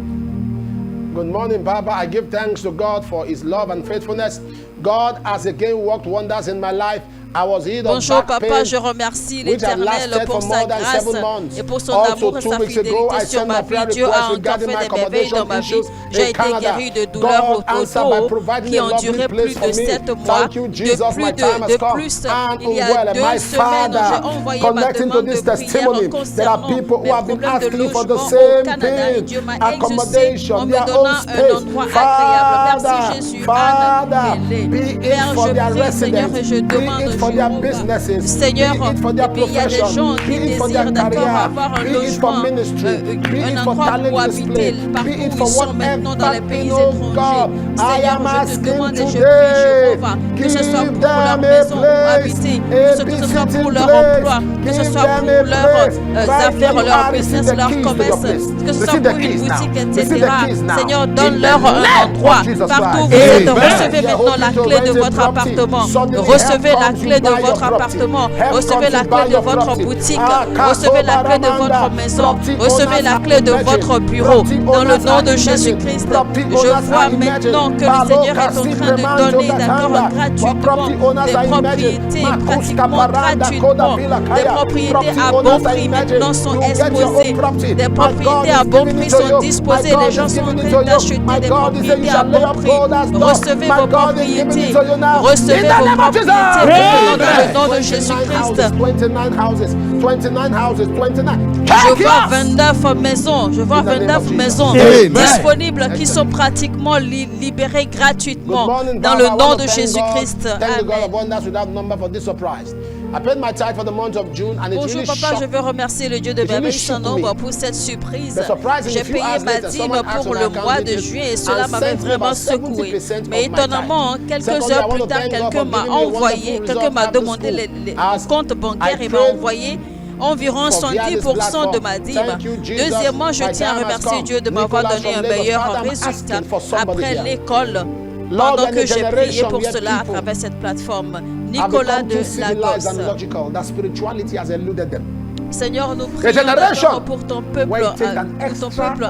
Good morning, Baba. I give thanks to God for his love and faithfulness. God has again worked wonders in my life. I was healed of Bonjour back papa, pain, je remercie which had l'Éternel lasted pour for sa more than grâce 7 months. et pour son Also, amour et 2 sa weeks ago, I fidélité sur sent ma my vie. prayer Dieu a request encore regarding fait my des merveilles dans accommodation ma vie. issues J'ai in été Canada. guéri de douleurs God au answered by dos providing qui a ont lovely duré place plus for de me. 7 mois. Thank you, Jesus. My time has De come. plus, And il y a well, 2 my semaines, j'ai Father, envoyé ma connecting to demande de this prière testimony, there are concernant people who mes have been problèmes de asking for the logement au same Canada et thing, Dieu m'a exaucé accommodation, en me their donnant own un space. endroit agréable. Merci Jésus. Father, Anne be Kélé. it Père, for je their prie, Seigneur, residence, et je be demande, it je for their Jéhovah. businesses, Seigneur, be it for their et puis il y a des profession, gens be qui it for désirent their d'accord career, avoir un be it for logement, ministry, be un it for endroit pour talent display, habiter be partout it où for ils sont maintenant dans les whatever pays thing, oh God. étrangers. I Seigneur, am je te asking demande et je prie, today, Jéhovah, que ce soit give pour them leur a maison où place, habiter, a que ce soit visiting pour leur place, emploi, que ce give soit them pour a leurs place. Right affaires, where you leur are, receive business, the leur keys to your commerce, place. que ce soit Receive the pour une keys now. boutique, Receive etc. the keys now. Seigneur, In donne-leur the un name endroit. of Jesus Partout où Christ. vous êtes, Amen. recevez They are maintenant la hoping to clé de rent a votre property. appartement. Suddenly, Recevez help la comes, clé you de buy your votre property. appartement. Help Recevez comes, la you clé buy de your votre property. boutique. Ah, Recevez la clé de Kakobaramanda. votre maison. Property Recevez owners la are clé de emerging. votre bureau. Property Dans le owners nom are de emerging. Jésus-Christ, Property je owners vois are emerging. maintenant que le Baloka Seigneur est en train de Sikremanto donner d'accord Gatanda. gratuitement Property owners des are emerging. propriétés Makuska pratiquement Paranda Koda gratuitement. Villa Des Kaya. propriétés Property à bon owners are prix emerging. maintenant sont You get your own exposées. property. Des My God propriétés is à bon giving prix it to sont you. disposées. My God Les gens is sont en giving it train to you. d'acheter My des God is saying you propriétés à shall lay bon up prix. gold as gold. Recevez My vos God is giving propriétés. it to you now. Recevez In the vos name of Jesus. propriétés maintenant dans le Amen. nom de 29 Jésus-Christ. houses, 29 houses, 29 houses, 29. Je vois 29 maisons, je vois In the name 29 of Jesus. maisons Amen. disponibles qui sont pratiquement libérées gratuitement Good morning, dans Baba. le I nom want de to thank Jésus-Christ. God. Thank the God of Amen. wonders without number for this surprise. I paid my tithe for the month of June and it Bonjour really papa, je shocked veux remercier le Dieu de It really merveille sans shook nombre me. pour cette surprise. The surprise is J'ai a few payé hours ma later, dîme someone asked pour for my le account mois de details juin et cela and m'avait sent me vraiment about secoué. 70% of Mais my étonnamment, tithe. quelques Secondly, I heures want plus to tard, thank God quelqu'un for m'a giving me a envoyé, wonderful quelqu'un result m'a after demandé school. le As compte bancaire I et m'a prayed envoyé environ for via this 70% de platform. ma dîme. Thank you, Jesus. Deuxièmement, je My tiens à time has remercier come. Dieu de m'avoir Nicolas donné un from Lagos. meilleur Father, I'm résultat asking for somebody après here. l'école. Lord, Pendant when que the j'ai prié generation pour where cela à people travers cette plateforme. have Nicolas become de too civilized and Lagos. logical that spirituality has eluded them. Seigneur, nous A prions generation d'abord pour ton peuple, where it takes an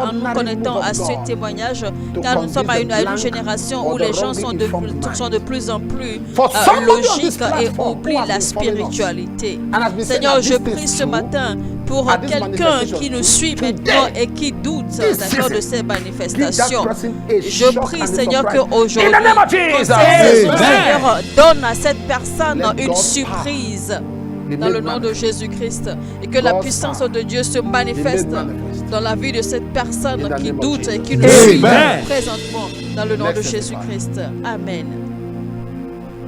en nous extraordinary connectant move à of ce God témoignage, to car nous sommes à convince the une blank génération or où the les gens wrongly sont informed mind. de plus en plus For somebody on this logiques et platform oublient who has la been following us spiritualité. and has been saying Seigneur, that je this prie is ce true, matin pour at this quelqu'un manifestation, qui nous suit today, maintenant et qui doute this d'accord de season, ces manifestations. give that person a Je shock prie, and a Seigneur, surprise. qu'aujourd'hui, In the name of Jesus. Amen. Seigneur, donne à cette personne Let une God's surprise. Be Dans le made nom de manifest. Jésus-Christ et que la God's puissance power de Dieu se manifeste be made manifest. dans la vie de cette personne In the qui name of doute et Jesus. qui nous Amen. suit présentement dans le nom Let's de testify. Jésus-Christ. Amen.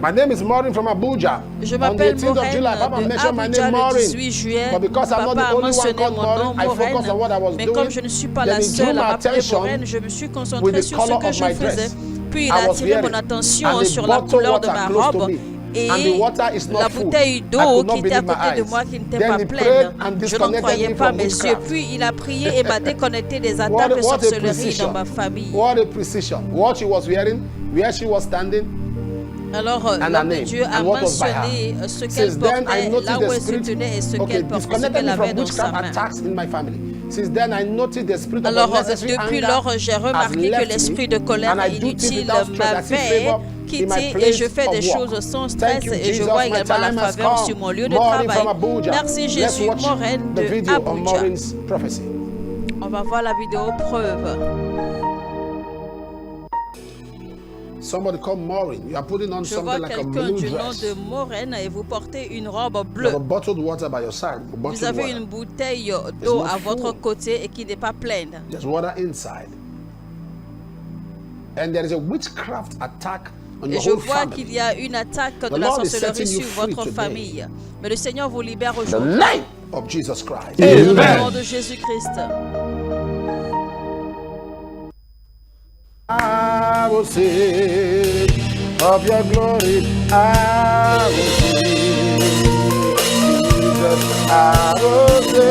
My name is Maureen from Abuja. Je On the m'appelle 18th of Maureen July, Papa de mentioned my Abuja name le Maureen. 18 juillet. But because I'm not Papa the a only one mentionné called mon nom Maureen, I focused on what I was Maureen. Mais doing. comme je ne suis pas Then la he drew seule my à m'appeler attention Maureen, je me suis with concentrée the sur ce color que of je my faisais. dress. Puis il I a was attiré wearing. mon attention And the sur la bottle couleur de water ma close to robe. me. Et And the water is not la full. bouteille I d'eau could qui not était à believe my côté de eyes. moi qui n'était Then pas he pleine. prayed and Je n'en disconnected croyais me pas from mes yeux. witchcraft. Puis il a prié et m'a déconnecté des What, attaques de what a sorcellerie precision. dans ma famille. What a precision. What she was wearing, where she was standing. Alors, And her l'homme de name, Dieu a and what was by mentionné her. ce qu'elle Since then, I portait, noticed là où the elle se spirit. tenait et ce Okay, qu'elle portait, ce disconnected qu'elle me avait from dans sa witchcraft main. attacks in my family. Since then, I noticed the spirit of Alors, unnecessary depuis anger lors, j'ai has remarqué que left l'esprit me, de colère and I do things inutile without stress. I see m'avait favor in my quitté et place je fais des of work. choses sans stress Thank you, et je Jesus. vois My également la time has faveur come. sur mon lieu de Maureen travail. from Abuja. Merci Let's Jésus, watch Maureen the de video of Abuja. Maureen's prophecy. On va voir la vidéo preuve. Somebody called Maureen. You are putting on Je something vois like a quelqu'un blue du nom dress. de Maureen et vous portez une robe You have bleue. a bottled water by your side. A Vous bottled avez water. une bouteille d'eau not à votre full. côté et qui n'est pas pleine. There's water inside. And there is a witchcraft attack on Et your je whole vois family. qu'il y a une attaque de The la Lord is sorcellerie setting you sur free votre today. famille. Mais le Seigneur vous libère The aujourd'hui. name of Jesus Christ. Dans le nom Amen. de Jésus-Christ. I will sing of your glory. I will sing. Jesus, I will sing.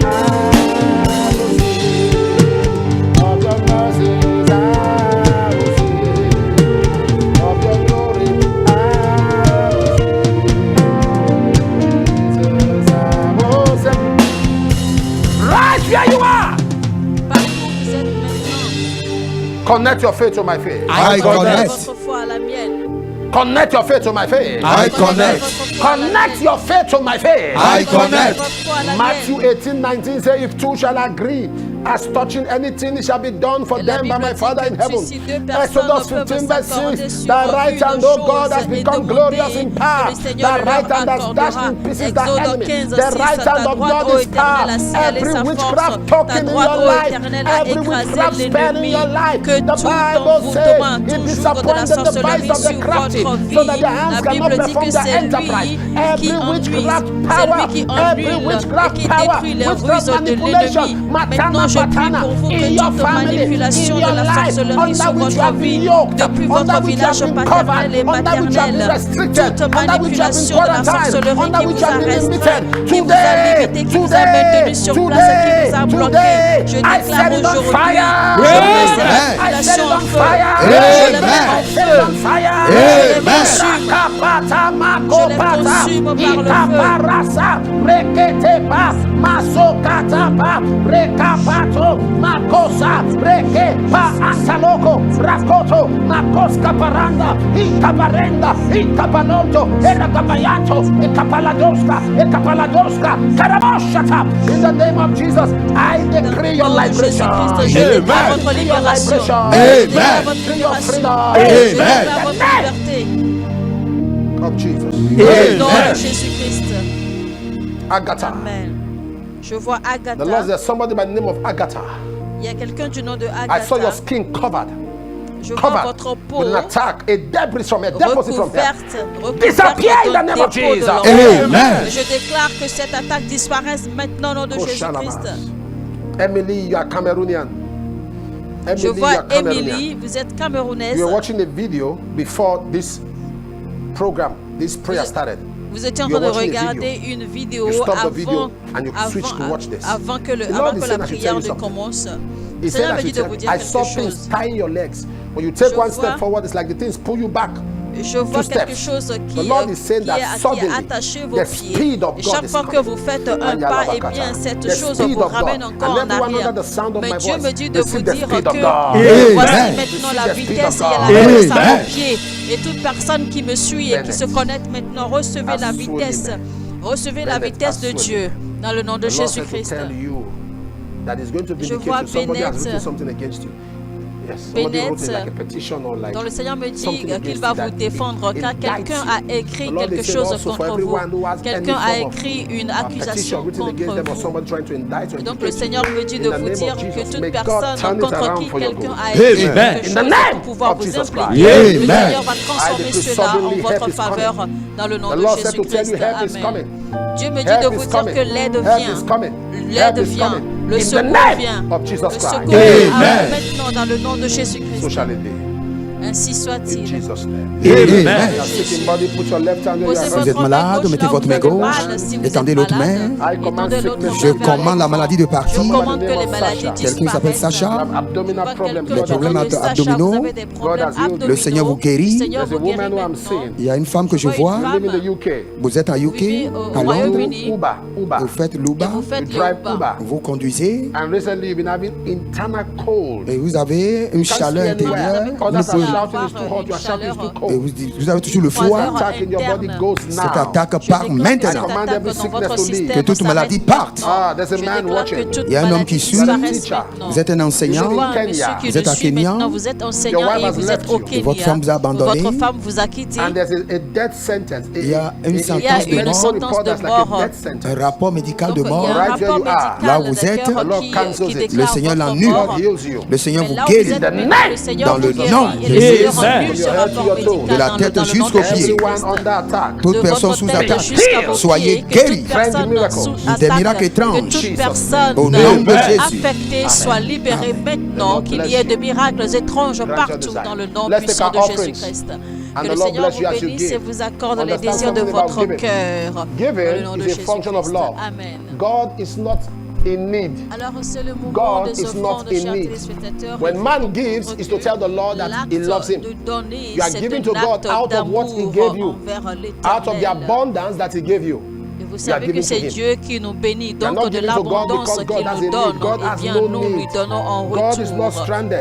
I will sing of your mercies. I will sing of your glory. I will sing. Jesus, I will sing. Right where you are. Partout où vous êtes maintenant, Connect your faith to my faith. I connect. votre foi à la mienne. Connect your faith to my faith. I connect. Connect your faith to my faith. I connect. Votre foi à la Matthew mienne. 18:19 says, if two shall agree As touching anything, it shall be done for them by my Father in heaven. Exodus 15 verse 6. Thy right hand, O God, has become glorious in power. Thy right hand has dashed in pieces the enemy. The right hand of God is power. Every witchcraft talking in your life, every witchcraft spell in your life, the Bible says he disappointed the device of the crafty so that their hands cannot perform their enterprise. Every witchcraft power, every witchcraft power, witchcraft manipulation, matana patana, in your family, in your life, under which you have been yoked, under which you have been covered, under which you have been restricted, under which you have been quarantined, under which you have been limited. Today, I set it on fire. I set it on fire. I set it on fire. Rakapata makopata, ikaparasa, reketepa, masokatapa, rekapato, makosa, rekepa, asaloko, rakoto, makoska paranda, ikaparenda, ikapaloto, erakapayato, ekapaladoska, karaboshata. In the name of Jesus, I decree your liberation. Amen. Your liberation. Amen. Your freedom. Amen. Of Jesus. Amen. Jésus-Christ. Agatha. Amen. Je vois Agatha. The Lord, there's somebody by the name of Agatha. Il y a quelqu'un du nom de Agatha. I saw your skin covered. Je vois votre peau with an attack, a debris from a deposit from recouverte disappear in the name of Jesus. Amen. Je déclare que cette attaque disparaisse maintenant au nom de Jésus-Christ. Emily, you are Cameroonian. Emily, je vois Emily, vous êtes camerounaise. You were watching a video before this program, this prayer started. Vous étiez en train de regarder une vidéo avant que la prière ne commence. He said, I saw things tying your legs. When you take one step forward, it's like the things pull you back. Je vois quelque chose qui est attaché vos pieds. Et chaque fois que vous faites un pas, et bien cette chose vous ramène encore en arrière. Mais Dieu me dit de vous dire que voici maintenant la vitesse et la vitesse à vos pieds. Et toute personne qui me suit et qui se connecte maintenant, recevez la vitesse. Recevez la vitesse de Dieu dans le nom de Jésus-Christ. Je vois Bennett, dont le Seigneur me dit qu'il va vous défendre car quelqu'un a écrit quelque chose contre vous. Quelqu'un a écrit une accusation contre vous. Et donc le Seigneur me dit de vous dire que toute personne contre qui quelqu'un a écrit quelque chose pour pouvoir vous impliquer, le Seigneur va transformer cela en votre faveur dans le nom de Jésus-Christ. Amen. Dieu me dit de vous dire que l'aide vient. L'aide vient. Le secours vient. Le secours vient maintenant dans le nom de Jésus-Christ. Ainsi soit-il. Vous êtes malade, mettez votre main gauche, étendez l'autre main. Je commande la maladie de partir. Quelqu'un s'appelle Sacha, les problèmes abdominaux, le Seigneur vous guérit. Il y a une femme que je vois, vous êtes à UK, à Londres, vous faites l'Uber, vous conduisez et vous avez une chaleur intérieure. Et vous avez toujours le foie. Cette attaque part maintenant. Que toute maladie parte. Il y a un homme qui suit. Vous êtes un enseignant. Vous êtes à Kenya. Et votre femme vous a abandonné. Il y a une sentence de mort. Un rapport médical de mort. Là où vous êtes, le Seigneur l'annule. Le Seigneur vous guérit. Dans le nom de Jésus. De la tête jusqu'aux pieds. Toute personne sous attaque, soyez guéris. Des miracles étranges. Au nom de Jésus. Affecté soit libéré maintenant, qu'il y ait de miracles étranges partout dans le nom puissant de Jésus-Christ. Que le Seigneur vous bénisse et vous accorde les désirs de votre cœur. Dans le nom de Jésus-Christ. Amen. God is not in need. God is not in need. When man gives, is to tell the Lord that he loves him. You are giving to God out of what he gave you, out of the abundance that he gave you. Et vous savez que c'est Dieu qui nous bénit, donc de l'abondance qu'il nous donne, et bien nous lui donnons en retour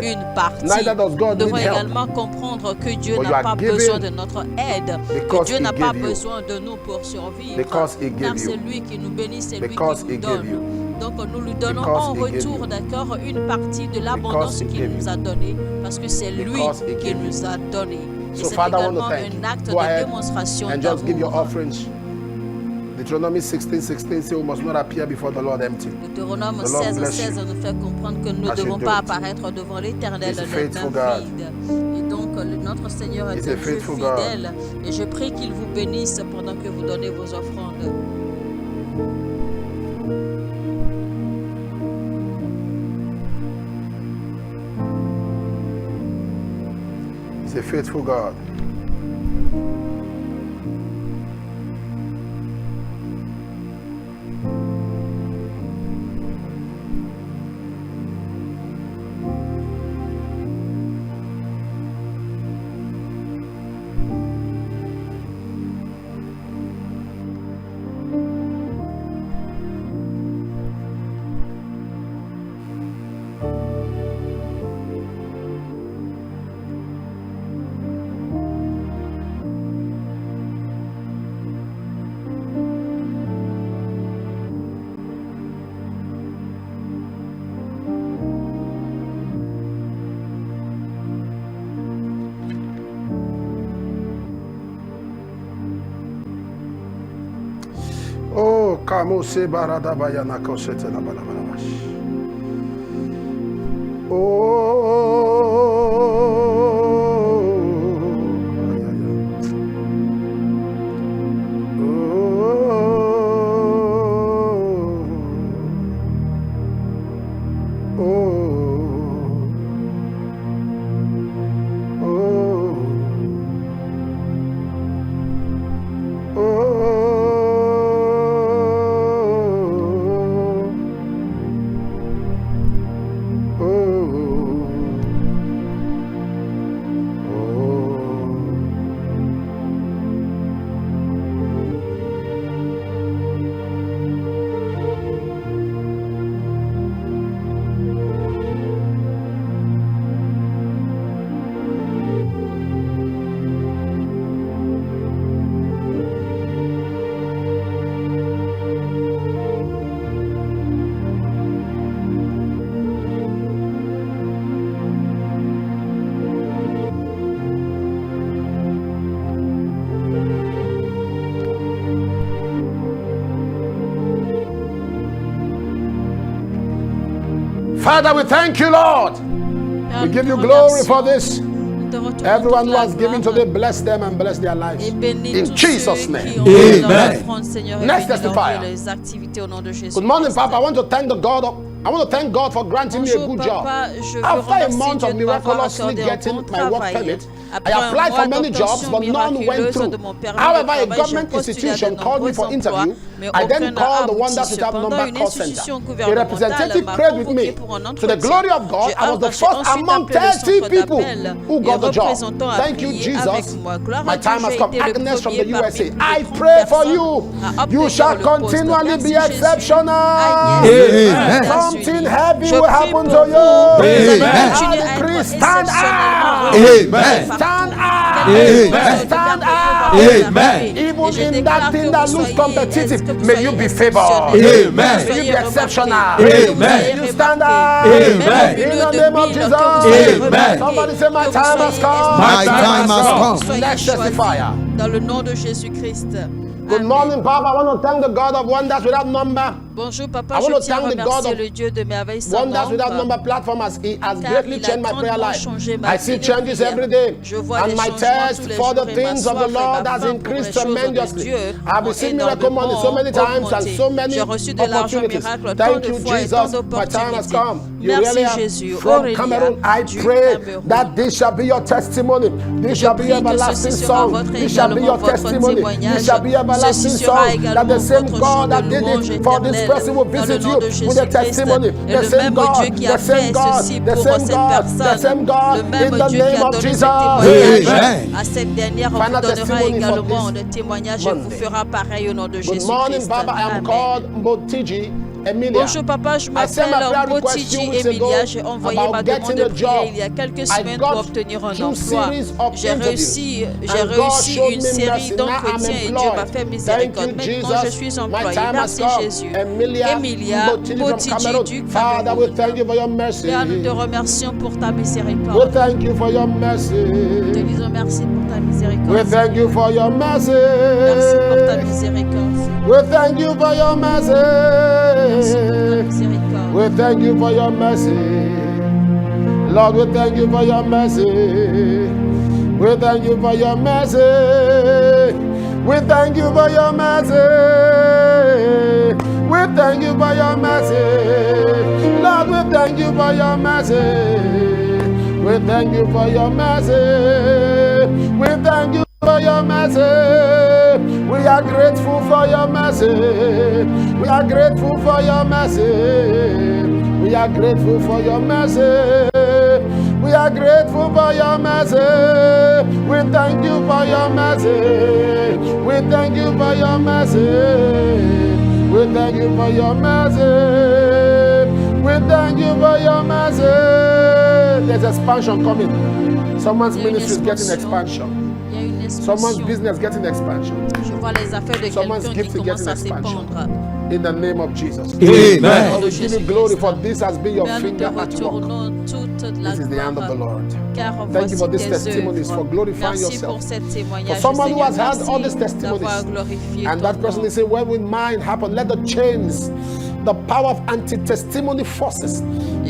une partie. Nous devons également comprendre que Dieu n'a pas besoin de notre aide, que Dieu n'a pas besoin de nous pour survivre, car c'est lui qui nous bénit, c'est lui qui nous donne. Donc nous lui donnons en retour, d'accord, une partie de l'abondance qu'il nous a donnée, parce que c'est lui qui nous a donné. Et c'est également un acte de démonstration d'amour. Deuteronomy 16:16 says we must not appear before the Lord empty. Deutéronome 16:16 nous fait comprendre que nous ne devons pas apparaître devant l'Éternel les mains vides. Et donc notre Seigneur est un Dieu fidèle. Et je prie qu'il vous bénisse pendant que vous donnez vos offrandes. He's a faithful God. Oh, Kamose Barada Bayana Kosete na Balabalabash. Father, we thank you, Lord. We give you glory for this. Everyone who has given today, bless them and bless their lives. In Jesus' name. Amen. Next testifier. Good morning, Papa. I want to thank God for granting me a good job. After a month of miraculously getting my work permit, I applied for many jobs, but none went through. However, a government institution called me for interview. I then called the Wonders Without Number call center. A representative prayed with me. To the glory of God, I was the first among 30 people who got the job. Thank you, Jesus. My time has come. Agnes from the USA. I pray for you. You shall continually be exceptional. Amen. Something heavy will happen to you. Amen. Stand up. Amen. Stand up. Amen. Stand up. Amen. Even in that thing that looks competitive, may you be favored. Amen. May you be exceptional. Amen. You stand up. Amen. In the name of Jesus. Amen. Somebody say, my time has come. My time has come. Next testifier. Dans le nom de Jésus-Christ. Good morning, Papa. I want to thank the God of Wonders Without Number. Bonjour, Papa. Je tiens à remercier le Dieu de merveilles sans nombre. Wonders Without Number platform has greatly changed my prayer life. I see changes every day. And my thirst for the things of the Lord has increased tremendously. I've received miracle money so many times and so many opportunities. Thank you, Jesus. My time has come. You really are from Cameroon. I pray that this shall be your testimony. This shall be everlasting song. This shall be your testimony. This shall be everlasting song. That the same God that did it for this person will visit you with a testimony. The same God, the same God, the same God, the same God, in the name of Jesus. Amen. À cette dernière, on vous donnera également des témoignages et vous fera pareil au nom de Jésus-Christ. Good morning, Baba. I am called Mbotiji. Emilia. Bonjour papa, je m'appelle Botiji Emilia. J'ai envoyé ma demande de prière il y a quelques semaines pour obtenir un emploi. J'ai réussi une série d'entretiens et Dieu m'a fait miséricorde. Maintenant, je suis employé. Merci Jésus. Emilia Botiji du Cameroun. Père, nous te remercions pour ta miséricorde. We thank you for your mercy. Nous te disons merci pour ta miséricorde. We thank you for your mercy. Merci pour ta miséricorde. We thank you for your mercy. Merci pour ta miséricorde. We thank you for your mercy. Lord, we thank you for your mercy. We thank you for your mercy. We thank you for your mercy. We thank you for your mercy. Lord, we thank you for your mercy. We thank you for your mercy. We thank you for your mercy. We are grateful for your mercy. We are grateful for your mercy. We are grateful for your mercy. We are grateful for your mercy. We thank you for your mercy. We thank you for your mercy. We thank you for your mercy. We thank you for your mercy. There's expansion coming. Someone's ministry is getting expansion. Someone's business getting expansion. Je vois les affaires de Someone's quelqu'un qui gift is commence getting à s'épandre. expansion. In the name of Jesus. Amen. Lord, we give you glory for this has been your Père, nous te finger at work. retournons toute la This is the hand of the gloire. Lord. Car Thank you for voici these tes testimonies, for œuvres. glorifying Merci yourself. pour cette témoignage, For someone who has Seigneur, had all these merci d'avoir testimonies, glorifié and ton that person nom. is saying, when will mine happen? Let the chains, the power of anti-testimony forces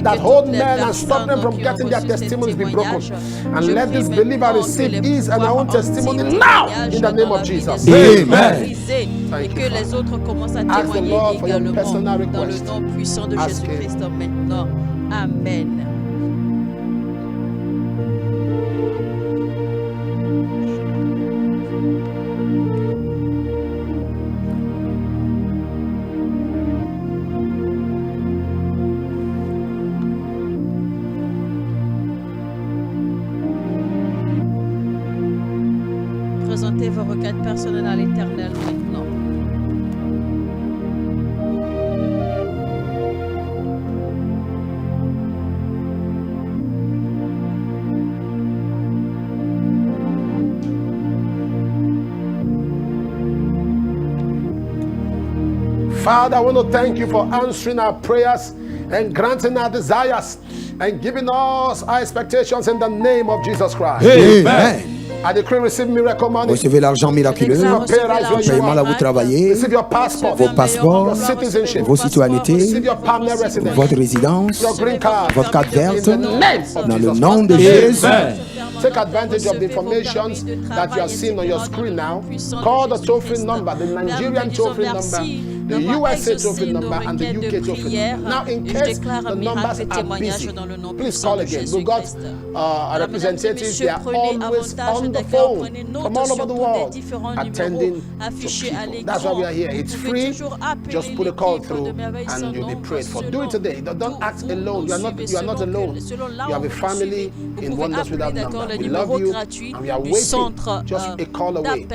that hold men and stop them from getting their testimonies be broken. And let this believer receive his and our own testimony now in the name of Jesus. Amen. Et que les autres commencent à Ask the témoigner Lord for your également personal dans le request. nom puissant de Ask Jésus-Christ maintenant. Amen. Présentez vos requêtes personnelles à l'Éternel maintenant. Father, I want to thank you for answering our prayers and granting our desires and giving us our expectations in the name of Jesus Christ. Amen. I decree receive miracle money. Recevez l'argent miraculeux, paiement là où vous travaillez, Receive your passport, vos passeports, your citizenship, vos citoyennetés, receive your permanent residence, votre résidence, your green card. votre carte verte, In the name of dans le Jesus nom de Christ. Jésus. Amen. Take advantage of the information that you are seeing on your screen now. Call the toll-free number, the Nigerian toll-free number, the USA toll-free number, and the UK toll-free number. Now, in case the numbers are busy, please call again. We've got our representatives. They are always on the phone from all over the world attending to people. That's why we are here. It's free. Just put a call through and you'll be prayed for. Do it today. Don't act alone. You are not alone. You have a family in Wonders Without Number. We love you and we are waiting just a call away.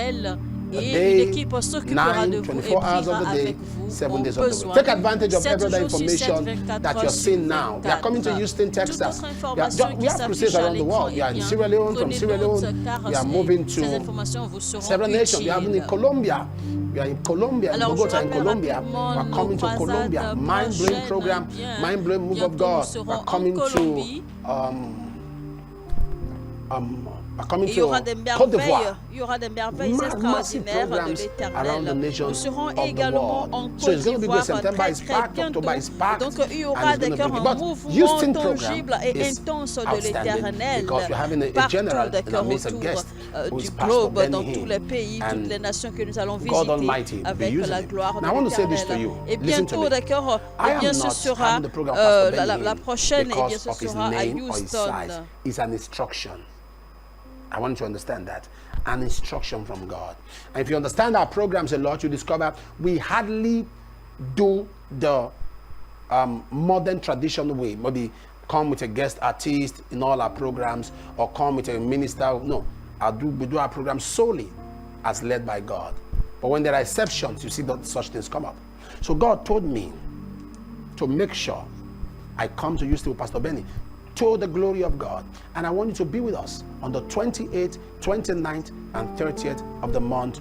Et une équipe s'occupera de vous et 24 hours priera of the day, avec vous 7 au days of the besoin. week. Take advantage of 7 every other jours sur 7, information 24 that you're heures seeing sur now. We are coming to 24. Houston, Texas. Toute autre We information have qui crusades s'affiche à around the world. We l'écran, are in eh bien, Sierra Leone, from prenez Sierra note, Leone. car We are moving ces to informations vous seront several nations. We are even in utiles. Colombia. We are in Colombia, Alors, Bogota je in rappelle Colombia. rapidement We are coming to nos Colombia. croisades Mind-blowing program, prochaines, mind-blowing move of bientôt God. nous We serons are en coming to Colombie. coming Et il y aura to des Côte d'Ivoire. merveilles, il y aura des merveilles Massive extraordinaires de programs around the l'Éternel. nations Nous serons of the également world. en So Côte it's going to be d'Ivoire good. September très is très packed, bientôt. October is packed, Donc il y and aura it's des going to cœurs be en good. But mouvement Houston tangible program et is intense de outstanding l'Éternel. because we're having a Partout general des in our cœurs midst, a autour guest who du is Pastor globe, dans Benny tous Hinn. les pays, And toutes les nations que nous allons God Almighty visiter will be avec using la it. gloire de Now I want to say this to l'Éternel. you. Et Listen to bientôt, me. d'accord, I eh bien am ce not sera having the program Pastor Benny la Hinn prochaine, eh bien because ce of his sera à name or his Houston. size. It's an instruction. I want you to understand that. An instruction from God. And if you understand our programs a lot, you discover we hardly do the modern traditional way. Maybe come with a guest artist in all our programs or come with a minister. No, we do our programs solely as led by God. But when there are exceptions, you see that such things come up. So God told me to make sure I come to you still, Pastor Benny, to the glory of God. And I want you to be with us on the 28th, 29th, and 30th of the month.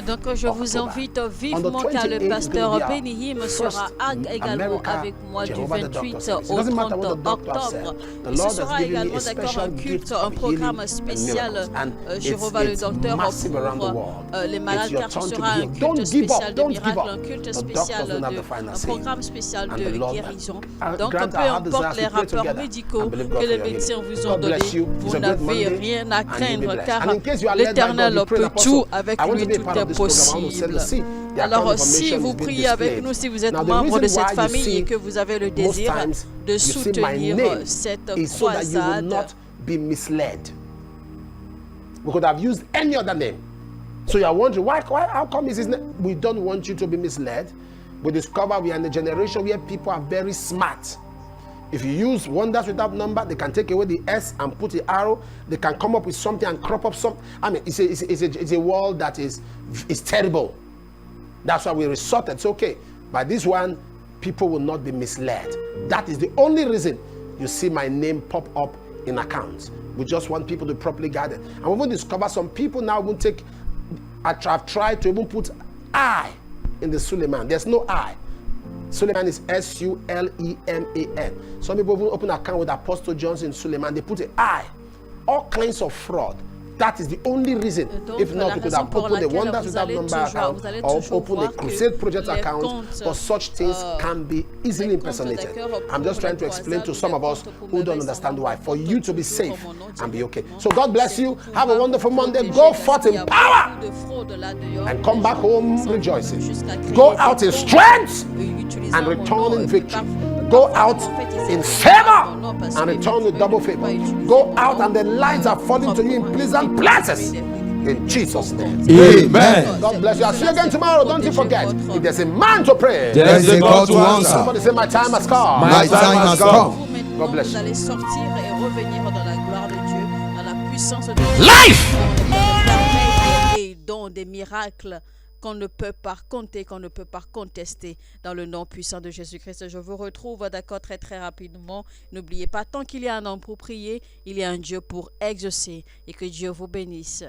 Donc je vous invite vivement car le pasteur Benny Hinn sera également avec moi du 28 au 30 octobre. Et ce sera également un culte, un programme spécial Jéhovah le docteur pour les malades, car ce sera un culte spécial de miracles, un culte spécial un programme spécial de guérison. Donc peu importe les rapports médicaux que les médecins vous ont donnés, vous n'avez rien à craindre car l'Éternel peut tout, avec lui tout est possible. Alors si vous priez avec nous, si vous êtes membre de cette famille et que vous avez le désir de soutenir cette croisade, we could have used any other name. So you are wondering why how come is his name? We don't want you to be misled. We discover we are in a generation where people are very smart. If you use wonders without number, they can take away the S and put the arrow. They can come up with something and crop up something. I mean, it's a world that is terrible. That's why we resorted. It's okay. By this one, people will not be misled. That is the only reason you see my name pop up in accounts. We just want people to properly guide it. And we will discover some people now will take. I've tried to even put I in the Suleiman. There's no I. Suleiman is Suleman. Some people will open an account with Apostle Johnson Suleiman. They put an I. All kinds of fraud. That is the only reason. Donc, if not, you could have opened the Wonders Without Number account or open a Crusade Project account, but such things can be easily impersonated. I'm just trying to explain to some of us who don't understand why. For you to be safe and be okay. So God bless you. Have a wonderful Monday. Go forth in power and come back home rejoicing. Go out in strength and return in victory. Go out in favor and return with double favor. Go out and the lights are falling to you in pleasant places. In Jesus' name. Amen. God bless you. I'll see you again tomorrow. Don't you forget, if there's a man to pray, There's a God to answer. Somebody say, my time has come. My time has come. God bless Vous you. allez sortir et revenir dans la gloire de Dieu, dans la puissance de Dieu. Life! Et dons des miracles qu'on ne peut pas compter, qu'on ne peut pas contester dans le nom puissant de Jésus-Christ. Je vous retrouve, d'accord, très très rapidement. N'oubliez pas, tant qu'il y a un homme pour prier, il y a un Dieu pour exaucer, et que Dieu vous bénisse.